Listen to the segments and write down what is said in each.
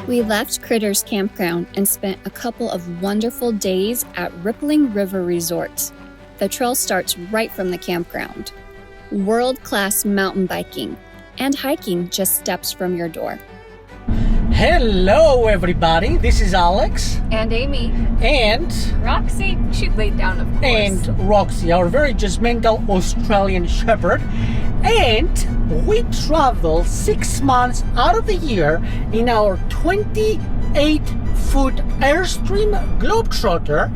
We left Kritters Campground and spent a couple of wonderful days at Rippling River Resort. The trail starts right from the campground. World-class mountain biking and hiking just steps from your door. Hello everybody, this is Alex. And Amy. And Roxy, she laid down of course. And Roxy, our very judgmental Australian Shepherd. And we travel 6 months out of the year in our 28-foot Airstream Globetrotter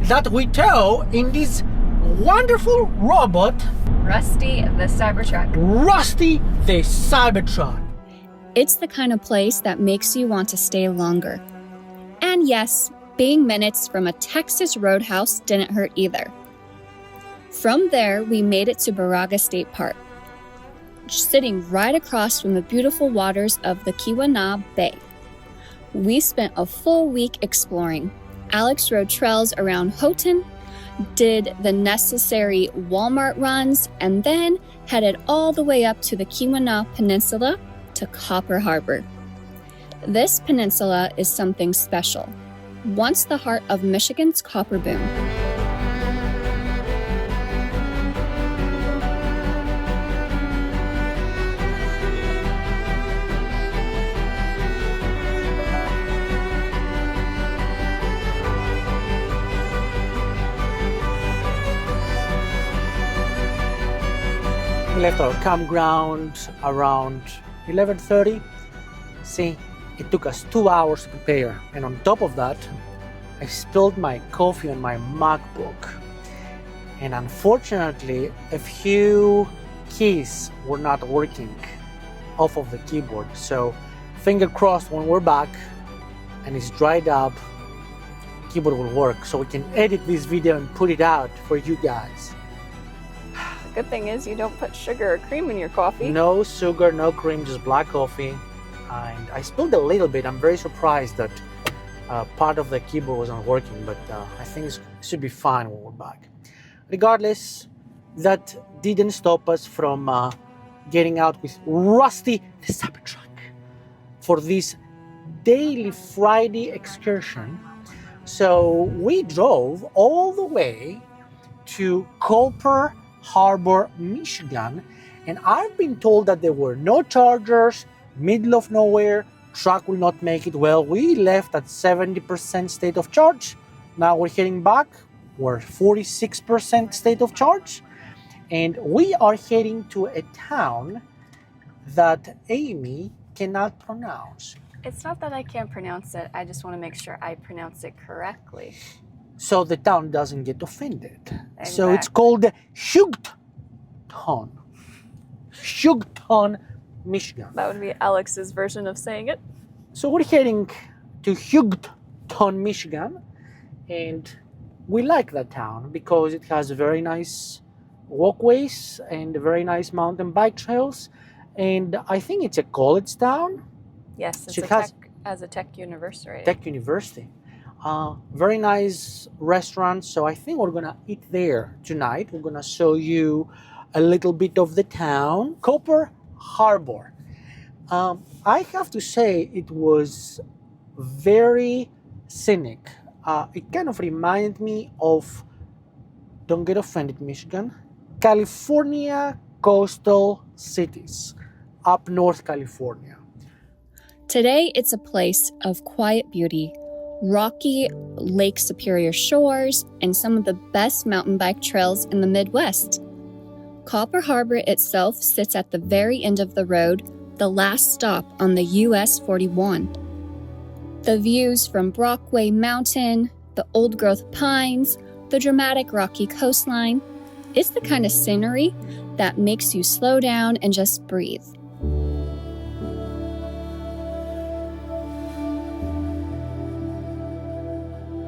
that we tow in this wonderful robot, Rustie the Cybertruck. Rustie the Cybertruck. It's the kind of place that makes you want to stay longer. And yes, being minutes from a Texas Roadhouse didn't hurt either. From there, we made it to Baraga State Park, sitting right across from the beautiful waters of the Keweenaw Bay. We spent a full week exploring. Alex rode trails around Houghton, did the necessary Walmart runs, and then headed all the way up to the Keweenaw Peninsula to Copper Harbor. This peninsula is something special, once the heart of Michigan's copper boom. We left our campground around 11:30. See, it took us 2 hours to prepare, and on top of that, I spilled my coffee on my MacBook. And unfortunately, a few keys were not working off of the keyboard. So, finger crossed when we're back and it's dried up, keyboard will work. So we can edit this video and put it out for you guys. Good thing is you don't put sugar or cream in your coffee. No sugar, no cream, just black coffee. And I spilled a little bit. I'm very surprised that part of the keyboard wasn't working, but I think it should be fine when we're back. Regardless, that didn't stop us from getting out with Rustie the Cybertruck for this daily Friday excursion. So we drove all the way to Copper Harbor, Michigan, and I've been told that there were no chargers, middle of nowhere, truck will not make it. Well, we left at 70% state of charge. Now we're heading back. We're 46% state of charge, and we are heading to a town that Amy cannot pronounce. It's not that I can't pronounce it, I just want to make sure I pronounce it correctly. So the town doesn't get offended. Exactly. So it's called Houghton. Houghton, Michigan. That would be Alex's version of saying it. So we're heading to Houghton, Michigan, and we like that town because it has very nice walkways and very nice mountain bike trails, and I think it's a college town. Yes, it's a tech university. Tech university. Very nice restaurant, so I think we're gonna eat there tonight. We're gonna show you a little bit of the town. Copper Harbor. I have to say it was very scenic. It kind of reminded me of, don't get offended, Michigan, California coastal cities, up North California. Today, it's a place of quiet beauty, rocky Lake Superior shores, and some of the best mountain bike trails in the Midwest. Copper Harbor itself sits at the very end of the road, the last stop on the US 41. The views from Brockway Mountain, the old-growth pines, the dramatic rocky coastline, it's the kind of scenery that makes you slow down and just breathe.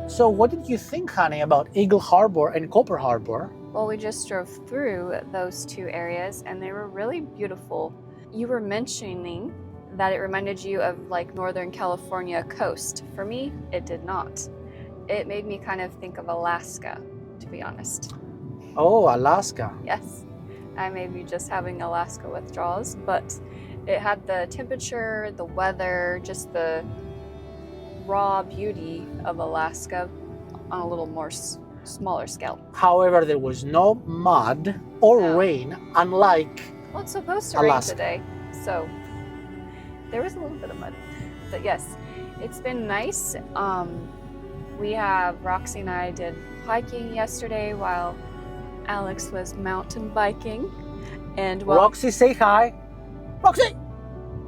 So what did you think, honey, about Eagle Harbor and Copper Harbor? Well, we just drove through those two areas and they were really beautiful. You were mentioning that it reminded you of like Northern California coast. For me, it did not. It made me kind of think of Alaska, to be honest. Oh, Alaska. Yes. I may be just having Alaska withdrawals, but it had the temperature, the weather, just the raw beauty of Alaska on a little more smaller scale. However, there was no mud or No. rain, unlike Well, it's supposed to Alaska. rain today, so there was a little bit of mud. But yes, it's been nice. Roxy and I did hiking yesterday while Alex was mountain biking. And Roxy, say hi. Roxy!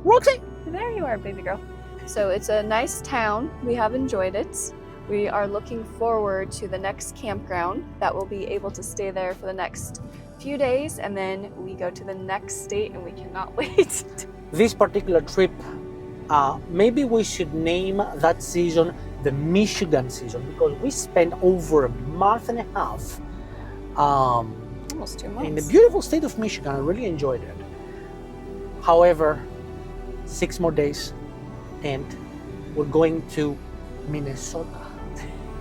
Roxy! There you are, baby girl. So it's a nice town. We have enjoyed it. We are looking forward to the next campground that we'll be able to stay there for the next few days, and then we go to the next state and we cannot wait. This particular trip, maybe we should name that season the Michigan season, because we spent over a month and a half Almost 2 months. in the beautiful state of Michigan. I really enjoyed it. However, 6 more days and we're going to Minnesota.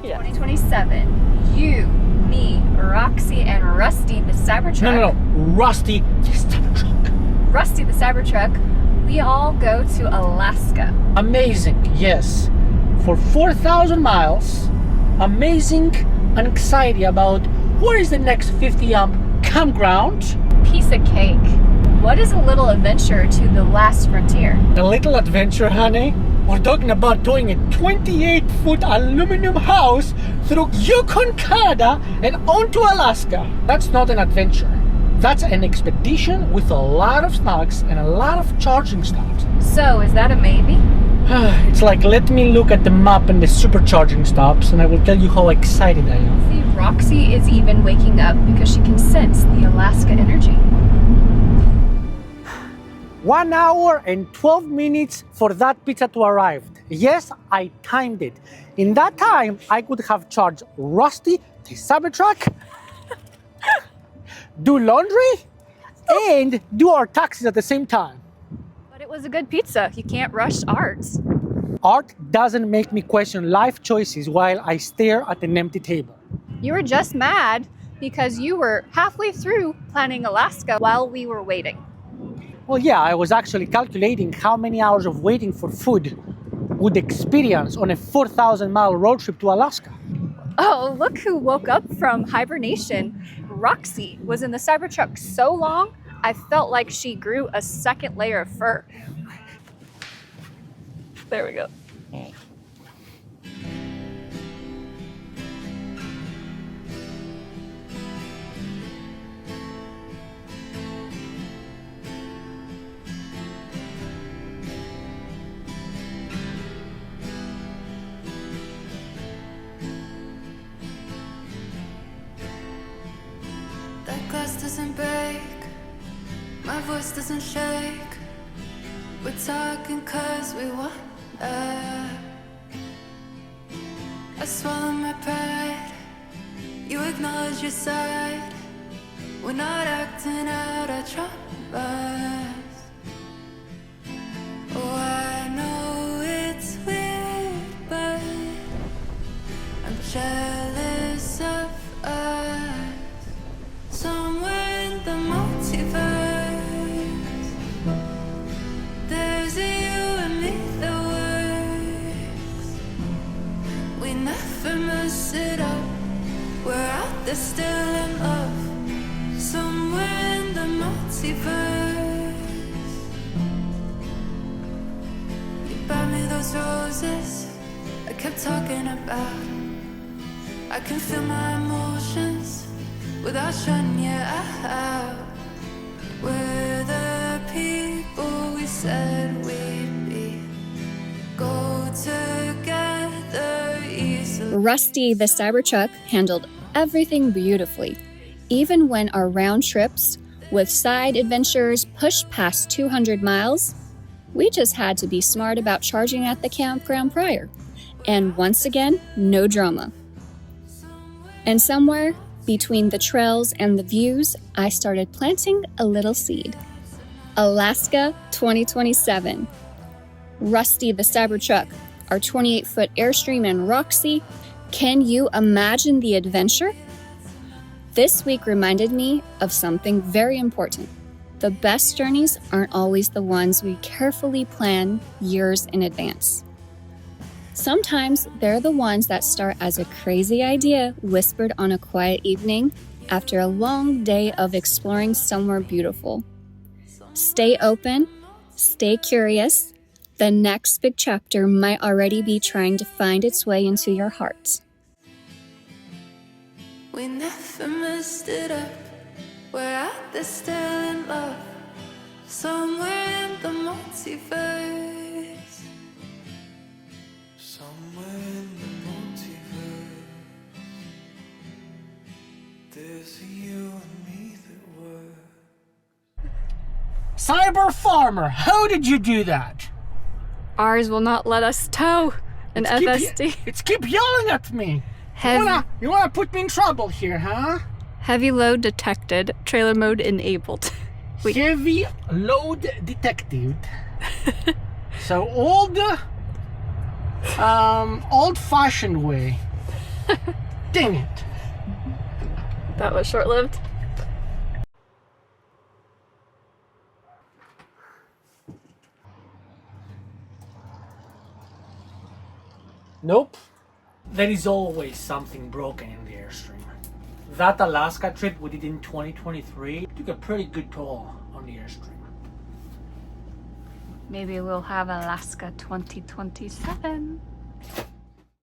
Yeah. 2027. You, me, Roxy, and Rusty the Cybertruck. No. Rusty the Cybertruck. Rusty the Cybertruck. We all go to Alaska. Amazing, yes. For 4,000 miles. Amazing anxiety about where is the next 50 campground. Piece of cake. What is a little adventure to the last frontier? A little adventure, honey. We're talking about doing a 28-foot aluminum house through Yukon, Canada, and onto Alaska. That's not an adventure. That's an expedition with a lot of snacks and a lot of charging stops. So, is that a maybe? It's like, let me look at the map and the supercharging stops, and I will tell you how excited I am. See, Roxy is even waking up because she can sense the Alaska energy. 1 hour and 12 minutes for that pizza to arrive. Yes, I timed it. In that time, I could have charged Rusty the Cybertruck, do laundry, and do our taxes at the same time. But it was a good pizza. You can't rush art. Art doesn't make me question life choices while I stare at an empty table. You were just mad because you were halfway through planning Alaska while we were waiting. Well, yeah, I was actually calculating how many hours of waiting for food would experience on a 4,000-mile road trip to Alaska. Oh, look who woke up from hibernation. Roxy was in the Cybertruck so long, I felt like she grew a second layer of fur. There we go. That glass doesn't break, my voice doesn't shake. We're talking 'cause we want that. I swallow my pride, you acknowledge your side. We're not acting out our traumas. Oh, I know it's weird, but I'm jealous of us. Somewhere in the multiverse, there's a you and me that works. We never mess it up, we're out there still in love. Somewhere in the multiverse, you bought me those roses I kept talking about. I can feel my emotions without shutting you out. We're the people we said we'd be. Go together easily. Rusty the Cybertruck handled everything beautifully, even when our round trips with side adventures pushed past 200 miles. We just had to be smart about charging at the campground prior. And once again, no drama. And somewhere between the trails and the views, I started planting a little seed. Alaska 2027. Rusty the Cybertruck, our 28-foot Airstream, and Roxy. Can you imagine the adventure? This week reminded me of something very important. The best journeys aren't always the ones we carefully plan years in advance. Sometimes they're the ones that start as a crazy idea whispered on a quiet evening after a long day of exploring somewhere beautiful. Stay open, stay curious. The next big chapter might already be trying to find its way into your heart. We never messed it up. We're out there still in love, somewhere in the multiverse. Somewhere in the multiverse, there's you and me that were. Cyber Farmer, how did you do that? Ours will not let us tow an FSD. It's keep yelling at me. You wanna put me in trouble here, huh? Heavy load detected. Trailer mode enabled. Heavy load detected. So old-fashioned way. Dang it. That was short-lived. Nope. There is always something broken in the Airstream. That Alaska trip we did in 2023 took a pretty good toll on the Airstream. Maybe we'll have Alaska 2027.